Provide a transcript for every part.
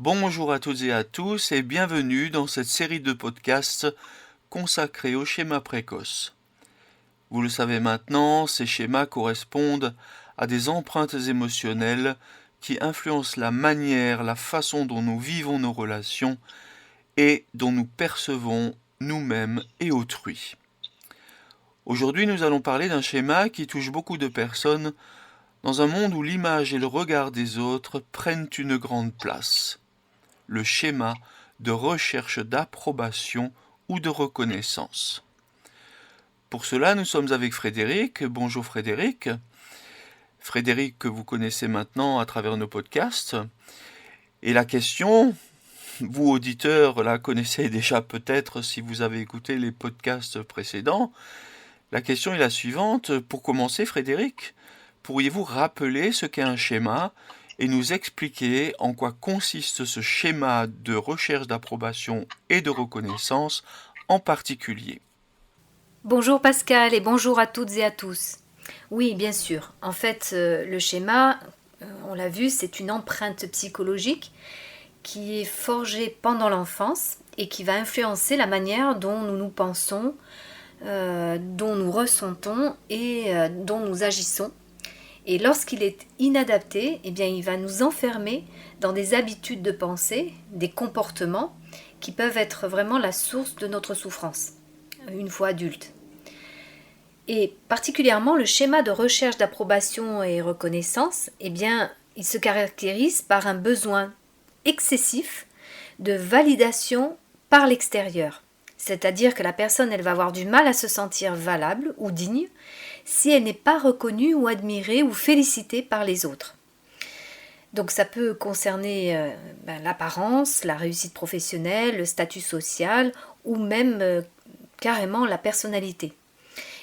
Bonjour à toutes et à tous et bienvenue dans cette série de podcasts consacrée aux schémas précoces. Vous le savez maintenant, ces schémas correspondent à des empreintes émotionnelles qui influencent la façon dont nous vivons nos relations et dont nous percevons nous-mêmes et autrui. Aujourd'hui, nous allons parler d'un schéma qui touche beaucoup de personnes dans un monde où l'image et le regard des autres prennent une grande place. Le schéma de recherche d'approbation ou de reconnaissance. Pour cela, nous sommes avec Frédéric. Bonjour Frédéric. Frédéric que vous connaissez maintenant à travers nos podcasts. Et la question, vous auditeurs la connaissez déjà peut-être si vous avez écouté les podcasts précédents. La question est la suivante. Pour commencer, Frédéric, pourriez-vous rappeler ce qu'est un schéma et nous expliquer en quoi consiste ce schéma de recherche d'approbation et de reconnaissance en particulier? Bonjour Pascal et bonjour à toutes et à tous. Oui, bien sûr. En fait, le schéma, on l'a vu, c'est une empreinte psychologique qui est forgée pendant l'enfance et qui va influencer la manière dont nous pensons, dont nous ressentons et dont nous agissons. Et lorsqu'il est inadapté, eh bien, il va nous enfermer dans des habitudes de pensée, des comportements qui peuvent être vraiment la source de notre souffrance, une fois adulte. Et particulièrement le schéma de recherche d'approbation et reconnaissance, eh bien, il se caractérise par un besoin excessif de validation par l'extérieur. C'est-à-dire que la personne, elle va avoir du mal à se sentir valable ou digne si elle n'est pas reconnue ou admirée ou félicitée par les autres. Donc ça peut concerner l'apparence, la réussite professionnelle, le statut social ou même carrément la personnalité.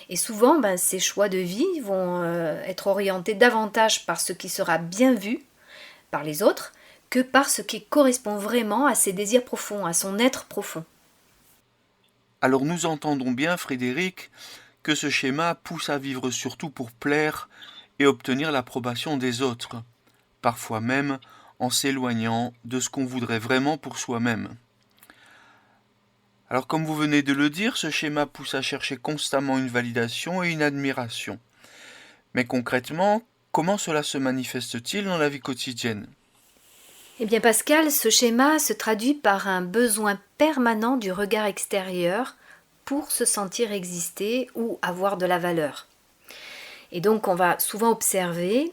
Et souvent, ces choix de vie vont être orientés davantage par ce qui sera bien vu par les autres que par ce qui correspond vraiment à ses désirs profonds, à son être profond. Alors nous entendons bien, Frédéric, que ce schéma pousse à vivre surtout pour plaire et obtenir l'approbation des autres, parfois même en s'éloignant de ce qu'on voudrait vraiment pour soi-même. Alors comme vous venez de le dire, ce schéma pousse à chercher constamment une validation et une admiration. Mais concrètement, comment cela se manifeste-t-il dans la vie quotidienne ? Eh bien Pascal, ce schéma se traduit par un besoin permanent du regard extérieur pour se sentir exister ou avoir de la valeur. Et donc on va souvent observer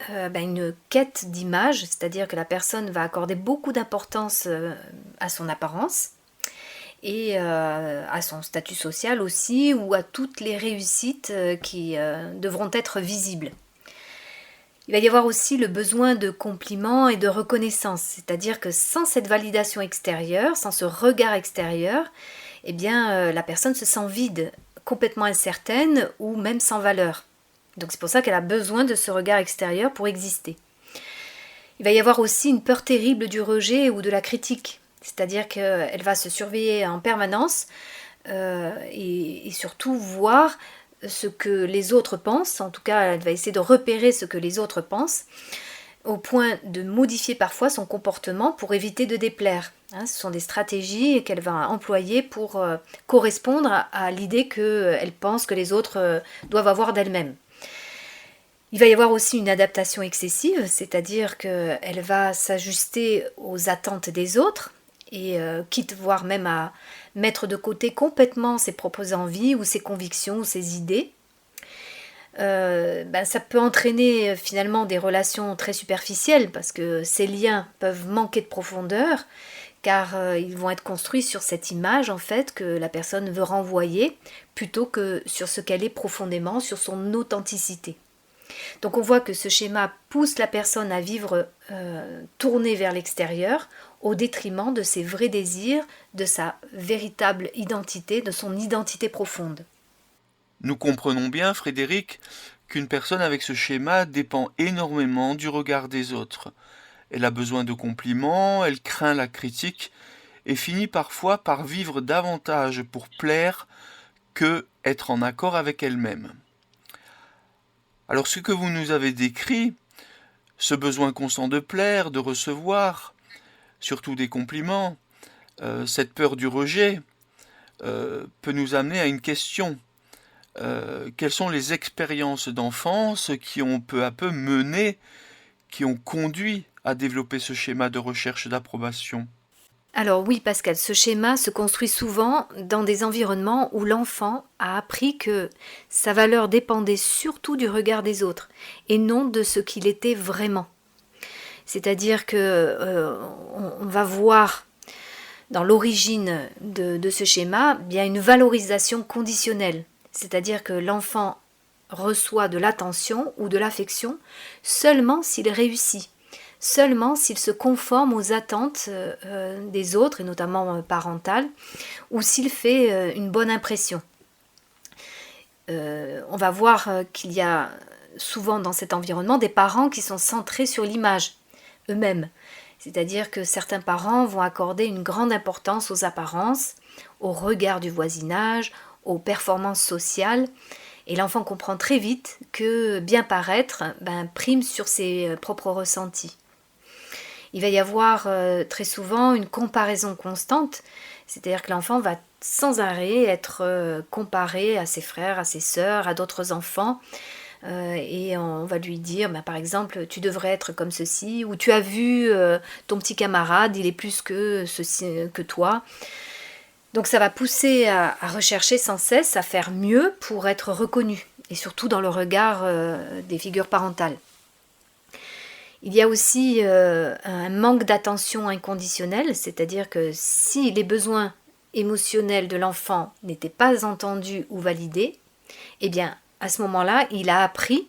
une quête d'image, c'est-à-dire que la personne va accorder beaucoup d'importance à son apparence et à son statut social aussi, ou à toutes les réussites qui devront être visibles. Il va y avoir aussi le besoin de compliments et de reconnaissance, c'est-à-dire que sans cette validation extérieure, sans ce regard extérieur, eh bien la personne se sent vide, complètement incertaine ou même sans valeur. Donc c'est pour ça qu'elle a besoin de ce regard extérieur pour exister. Il va y avoir aussi une peur terrible du rejet ou de la critique, c'est-à-dire qu'elle va se surveiller en permanence et surtout voir ce que les autres pensent, en tout cas elle va essayer de repérer ce que les autres pensent, au point de modifier parfois son comportement pour éviter de déplaire. Ce sont des stratégies qu'elle va employer pour correspondre à l'idée qu'elle pense que les autres doivent avoir d'elle-même. Il va y avoir aussi une adaptation excessive, c'est-à-dire qu'elle va s'ajuster aux attentes des autres, et quitte voire même à mettre de côté complètement ses propres envies ou ses convictions ou ses idées. Ça peut entraîner finalement des relations très superficielles parce que ces liens peuvent manquer de profondeur car ils vont être construits sur cette image en fait que la personne veut renvoyer plutôt que sur ce qu'elle est profondément, sur son authenticité. Donc on voit que ce schéma pousse la personne à vivre tournée vers l'extérieur au détriment de ses vrais désirs, de sa véritable identité, de son identité profonde. Nous comprenons bien, Frédéric, qu'une personne avec ce schéma dépend énormément du regard des autres. Elle a besoin de compliments, elle craint la critique et finit parfois par vivre davantage pour plaire que être en accord avec elle-même. Alors ce que vous nous avez décrit, ce besoin constant de plaire, de recevoir, surtout des compliments, cette peur du rejet peut nous amener à une question. Quelles sont les expériences d'enfance qui ont peu à peu mené, qui ont conduit à développer ce schéma de recherche d'approbation? Alors oui, Pascal, ce schéma se construit souvent dans des environnements où l'enfant a appris que sa valeur dépendait surtout du regard des autres et non de ce qu'il était vraiment. C'est-à-dire que on va voir dans l'origine de ce schéma bien une valorisation conditionnelle. C'est-à-dire que l'enfant reçoit de l'attention ou de l'affection seulement s'il réussit, seulement s'il se conforme aux attentes des autres, et notamment parentales, ou s'il fait une bonne impression. On va voir qu'il y a souvent dans cet environnement des parents qui sont centrés sur l'image eux-mêmes. C'est-à-dire que certains parents vont accorder une grande importance aux apparences, au regard du voisinage, aux performances sociales. Et l'enfant comprend très vite que bien paraître prime sur ses propres ressentis. Il va y avoir très souvent une comparaison constante, c'est-à-dire que l'enfant va sans arrêt être comparé à ses frères, à ses sœurs, à d'autres enfants. Et on va lui dire, par exemple, tu devrais être comme ceci, ou tu as vu ton petit camarade, il est plus que ceci que toi. Donc ça va pousser à rechercher sans cesse, à faire mieux pour être reconnu, et surtout dans le regard des figures parentales. Il y a aussi un manque d'attention inconditionnelle, c'est-à-dire que si les besoins émotionnels de l'enfant n'étaient pas entendus ou validés, eh bien à ce moment-là, il a appris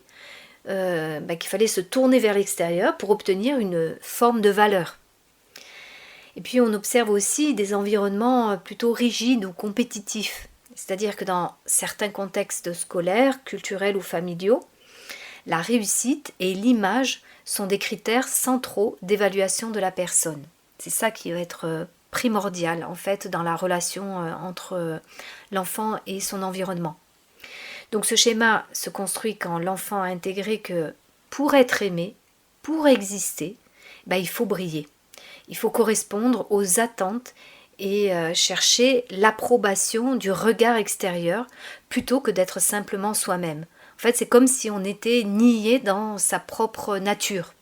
qu'il fallait se tourner vers l'extérieur pour obtenir une forme de valeur. Et puis on observe aussi des environnements plutôt rigides ou compétitifs. C'est-à-dire que dans certains contextes scolaires, culturels ou familiaux, la réussite et l'image sont des critères centraux d'évaluation de la personne. C'est ça qui va être primordial en fait dans la relation entre l'enfant et son environnement. Donc ce schéma se construit quand l'enfant a intégré que pour être aimé, pour exister, il faut briller. Il faut correspondre aux attentes et chercher l'approbation du regard extérieur plutôt que d'être simplement soi-même. En fait, c'est comme si on était nié dans sa propre nature.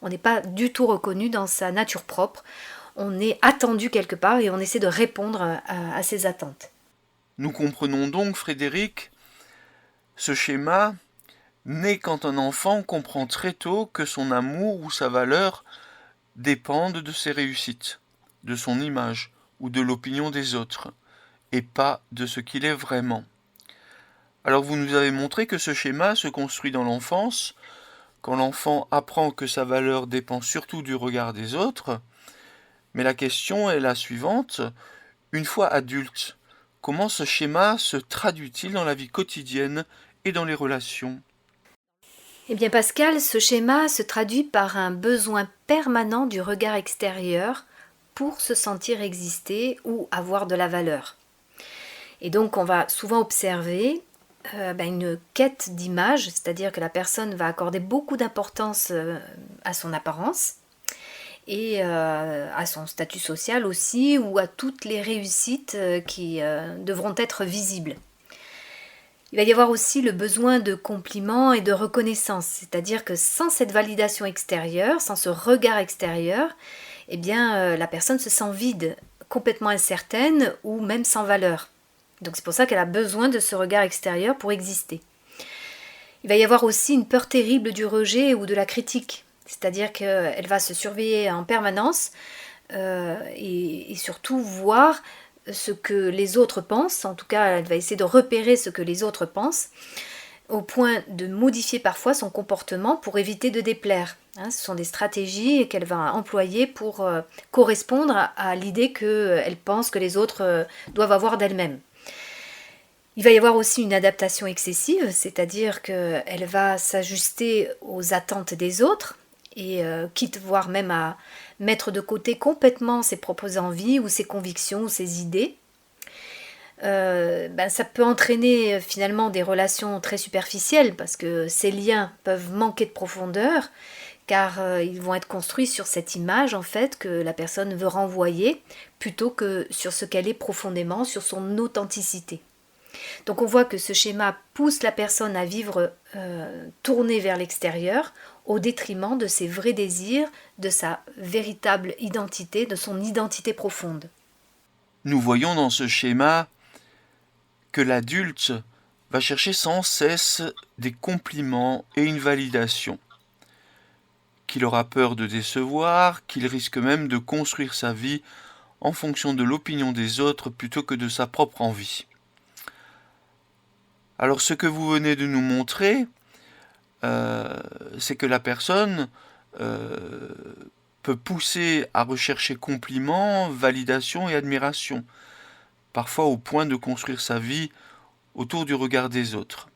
On n'est pas du tout reconnu dans sa nature propre. On est attendu quelque part et on essaie de répondre à ces attentes. Nous comprenons donc, Frédéric, ce schéma naît quand un enfant comprend très tôt que son amour ou sa valeur dépendent de ses réussites, de son image ou de l'opinion des autres, et pas de ce qu'il est vraiment. Alors vous nous avez montré que ce schéma se construit dans l'enfance, quand l'enfant apprend que sa valeur dépend surtout du regard des autres, mais la question est la suivante, une fois adulte, comment ce schéma se traduit-il dans la vie quotidienne et dans les relations ? Eh bien Pascal, ce schéma se traduit par un besoin permanent du regard extérieur pour se sentir exister ou avoir de la valeur. Et donc on va souvent observer une quête d'image, c'est-à-dire que la personne va accorder beaucoup d'importance à son apparence et à son statut social aussi, ou à toutes les réussites qui devront être visibles. Il va y avoir aussi le besoin de compliments et de reconnaissance, c'est-à-dire que sans cette validation extérieure, sans ce regard extérieur, la personne se sent vide, complètement incertaine ou même sans valeur. Donc c'est pour ça qu'elle a besoin de ce regard extérieur pour exister. Il va y avoir aussi une peur terrible du rejet ou de la critique, c'est-à-dire qu'elle va se surveiller en permanence et surtout voir ce que les autres pensent, en tout cas elle va essayer de repérer ce que les autres pensent, au point de modifier parfois son comportement pour éviter de déplaire. Ce sont des stratégies qu'elle va employer pour correspondre à l'idée qu'elle pense que les autres doivent avoir d'elle-même. Il va y avoir aussi une adaptation excessive, c'est-à-dire qu'elle va s'ajuster aux attentes des autres, et quitte voire même à mettre de côté complètement ses propres envies ou ses convictions ou ses idées. Ça peut entraîner finalement des relations très superficielles parce que ces liens peuvent manquer de profondeur car ils vont être construits sur cette image en fait que la personne veut renvoyer plutôt que sur ce qu'elle est profondément, sur son authenticité. Donc on voit que ce schéma pousse la personne à vivre tournée vers l'extérieur au détriment de ses vrais désirs, de sa véritable identité, de son identité profonde. Nous voyons dans ce schéma que l'adulte va chercher sans cesse des compliments et une validation, qu'il aura peur de décevoir, qu'il risque même de construire sa vie en fonction de l'opinion des autres plutôt que de sa propre envie. Alors ce que vous venez de nous montrer, c'est que la personne peut pousser à rechercher compliments, validation et admiration, parfois au point de construire sa vie autour du regard des autres.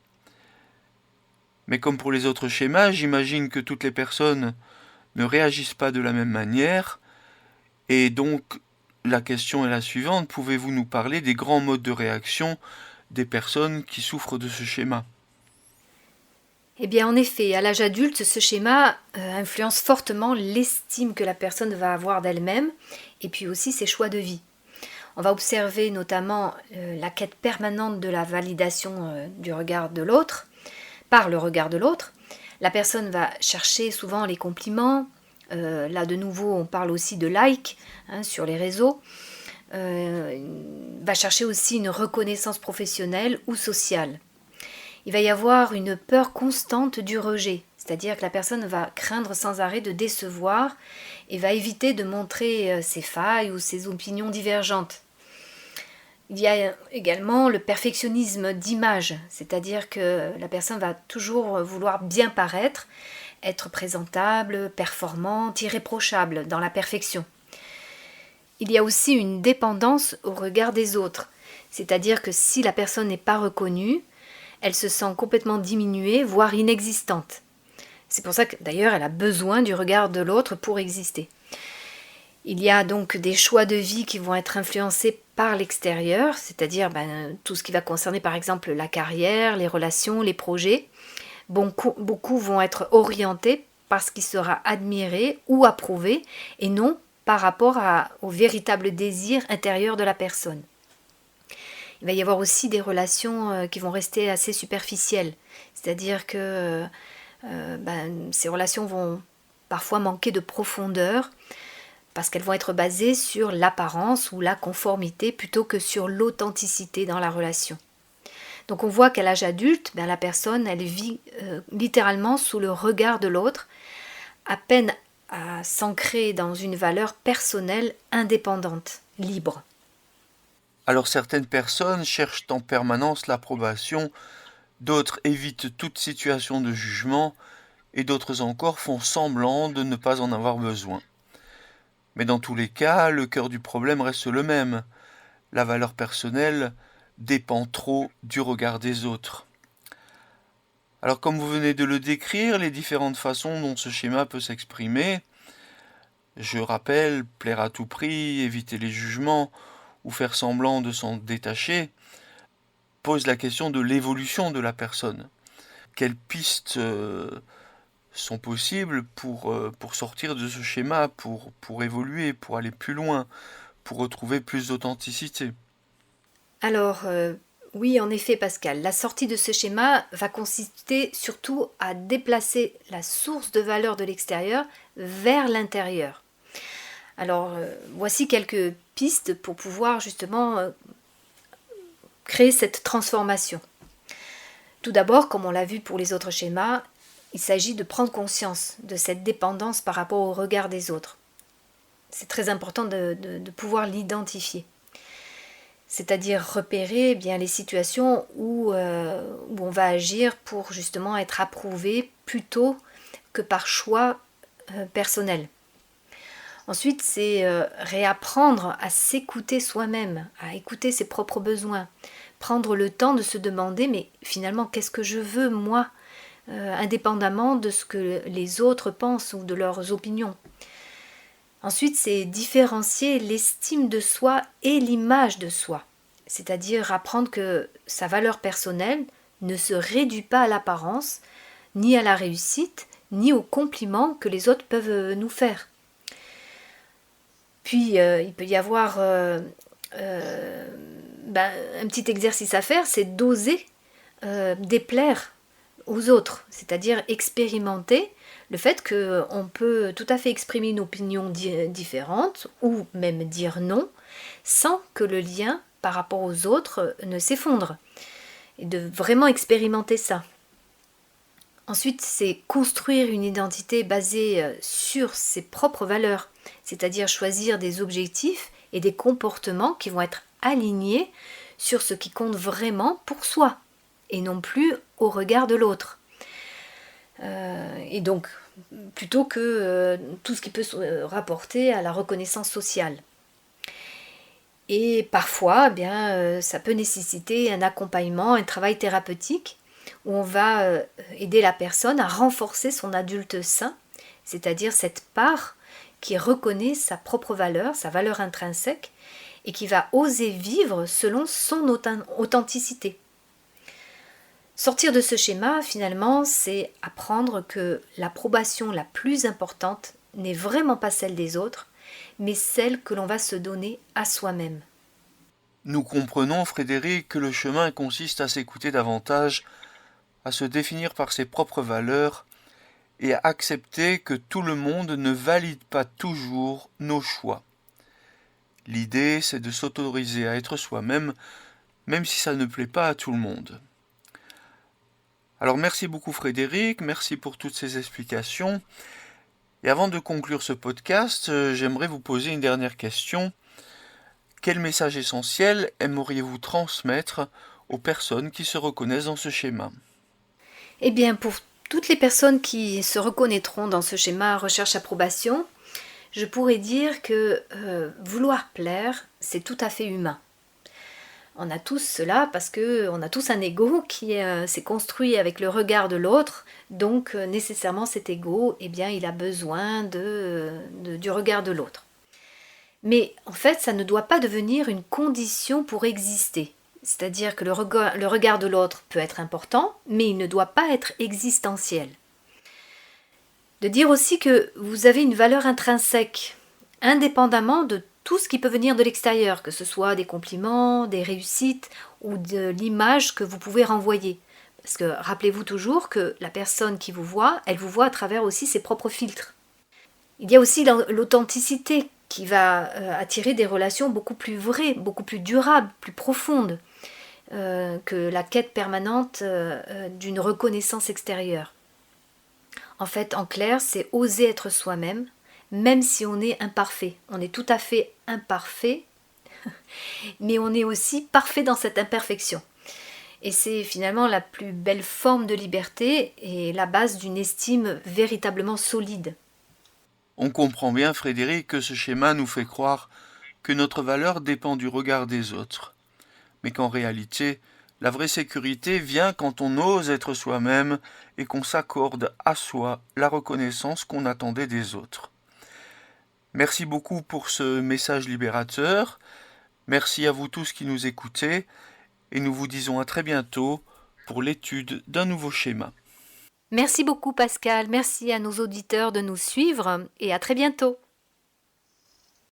Mais comme pour les autres schémas, j'imagine que toutes les personnes ne réagissent pas de la même manière, et donc la question est la suivante, pouvez-vous nous parler des grands modes de réaction des personnes qui souffrent de ce schéma ? Eh bien, en effet, à l'âge adulte, ce schéma influence fortement l'estime que la personne va avoir d'elle-même et puis aussi ses choix de vie. On va observer notamment la quête permanente de la validation du regard de l'autre, par le regard de l'autre. La personne va chercher souvent les compliments. Là, de nouveau, on parle aussi de likes sur les réseaux. Va chercher aussi une reconnaissance professionnelle ou sociale. Il va y avoir une peur constante du rejet, c'est-à-dire que la personne va craindre sans arrêt de décevoir et va éviter de montrer ses failles ou ses opinions divergentes. Il y a également le perfectionnisme d'image, c'est-à-dire que la personne va toujours vouloir bien paraître, être présentable, performante, irréprochable dans la perfection. Il y a aussi une dépendance au regard des autres, c'est-à-dire que si la personne n'est pas reconnue, elle se sent complètement diminuée, voire inexistante. C'est pour ça que d'ailleurs elle a besoin du regard de l'autre pour exister. Il y a donc des choix de vie qui vont être influencés par l'extérieur, c'est-à-dire tout ce qui va concerner par exemple la carrière, les relations, les projets. Beaucoup vont être orientés par ce qui sera admiré ou approuvé et non par rapport au véritable désir intérieur de la personne. Il va y avoir aussi des relations qui vont rester assez superficielles, c'est-à-dire que ces relations vont parfois manquer de profondeur parce qu'elles vont être basées sur l'apparence ou la conformité plutôt que sur l'authenticité dans la relation. Donc on voit qu'à l'âge adulte, la personne elle vit littéralement sous le regard de l'autre, à peine à s'ancrer dans une valeur personnelle indépendante, libre. Alors certaines personnes cherchent en permanence l'approbation, d'autres évitent toute situation de jugement, et d'autres encore font semblant de ne pas en avoir besoin. Mais dans tous les cas, le cœur du problème reste le même. La valeur personnelle dépend trop du regard des autres. Alors comme vous venez de le décrire, les différentes façons dont ce schéma peut s'exprimer, je rappelle, plaire à tout prix, éviter les jugements ou faire semblant de s'en détacher, pose la question de l'évolution de la personne. Quelles pistes sont possibles pour sortir de ce schéma, pour évoluer, pour aller plus loin, pour retrouver plus d'authenticité ? Alors, oui, en effet, Pascal, la sortie de ce schéma va consister surtout à déplacer la source de valeur de l'extérieur vers l'intérieur. Alors, voici quelques pistes pour pouvoir justement créer cette transformation. Tout d'abord, comme on l'a vu pour les autres schémas, il s'agit de prendre conscience de cette dépendance par rapport au regard des autres. C'est très important de pouvoir l'identifier. C'est-à-dire repérer les situations où on va agir pour justement être approuvé plutôt que par choix personnel. Ensuite, c'est réapprendre à s'écouter soi-même, à écouter ses propres besoins, prendre le temps de se demander mais finalement qu'est-ce que je veux moi, indépendamment de ce que les autres pensent ou de leurs opinions. Ensuite, c'est différencier l'estime de soi et l'image de soi, c'est-à-dire apprendre que sa valeur personnelle ne se réduit pas à l'apparence, ni à la réussite, ni aux compliments que les autres peuvent nous faire. Puis il peut y avoir un petit exercice à faire, c'est d'oser déplaire aux autres, c'est-à-dire expérimenter le fait qu'on peut tout à fait exprimer une opinion différente ou même dire non sans que le lien par rapport aux autres ne s'effondre, et de vraiment expérimenter ça. Ensuite, c'est construire une identité basée sur ses propres valeurs, c'est-à-dire choisir des objectifs et des comportements qui vont être alignés sur ce qui compte vraiment pour soi, et non plus au regard de l'autre. Et donc, plutôt que tout ce qui peut se rapporter à la reconnaissance sociale. Et parfois, ça peut nécessiter un accompagnement, un travail thérapeutique, où on va aider la personne à renforcer son adulte sain, c'est-à-dire cette part qui reconnaît sa propre valeur, sa valeur intrinsèque, et qui va oser vivre selon son authenticité. Sortir de ce schéma, finalement, c'est apprendre que l'approbation la plus importante n'est vraiment pas celle des autres, mais celle que l'on va se donner à soi-même. Nous comprenons, Frédéric, que le chemin consiste à s'écouter davantage, à se définir par ses propres valeurs et à accepter que tout le monde ne valide pas toujours nos choix. L'idée, c'est de s'autoriser à être soi-même, même si ça ne plaît pas à tout le monde. Alors merci beaucoup Frédéric, merci pour toutes ces explications. Et avant de conclure ce podcast, j'aimerais vous poser une dernière question. Quel message essentiel aimeriez-vous transmettre aux personnes qui se reconnaissent dans ce schéma ? Eh bien, pour toutes les personnes qui se reconnaîtront dans ce schéma recherche-approbation, je pourrais dire que vouloir plaire, c'est tout à fait humain. On a tous cela parce qu'on a tous un ego qui s'est construit avec le regard de l'autre, donc nécessairement cet ego, il a besoin du regard de l'autre. Mais en fait, ça ne doit pas devenir une condition pour exister. C'est-à-dire que le regard de l'autre peut être important, mais il ne doit pas être existentiel. De dire aussi que vous avez une valeur intrinsèque, indépendamment de tout ce qui peut venir de l'extérieur, que ce soit des compliments, des réussites ou de l'image que vous pouvez renvoyer. Parce que rappelez-vous toujours que la personne qui vous voit, elle vous voit à travers aussi ses propres filtres. Il y a aussi l'authenticité qui va attirer des relations beaucoup plus vraies, beaucoup plus durables, plus profondes que la quête permanente d'une reconnaissance extérieure. En fait, en clair, c'est oser être soi-même, même si on est imparfait. On est tout à fait imparfait, mais on est aussi parfait dans cette imperfection. Et c'est finalement la plus belle forme de liberté et la base d'une estime véritablement solide. On comprend bien, Frédéric, que ce schéma nous fait croire que notre valeur dépend du regard des autres, mais qu'en réalité, la vraie sécurité vient quand on ose être soi-même et qu'on s'accorde à soi la reconnaissance qu'on attendait des autres. Merci beaucoup pour ce message libérateur, merci à vous tous qui nous écoutez, et nous vous disons à très bientôt pour l'étude d'un nouveau schéma. Merci beaucoup Pascal, merci à nos auditeurs de nous suivre et à très bientôt.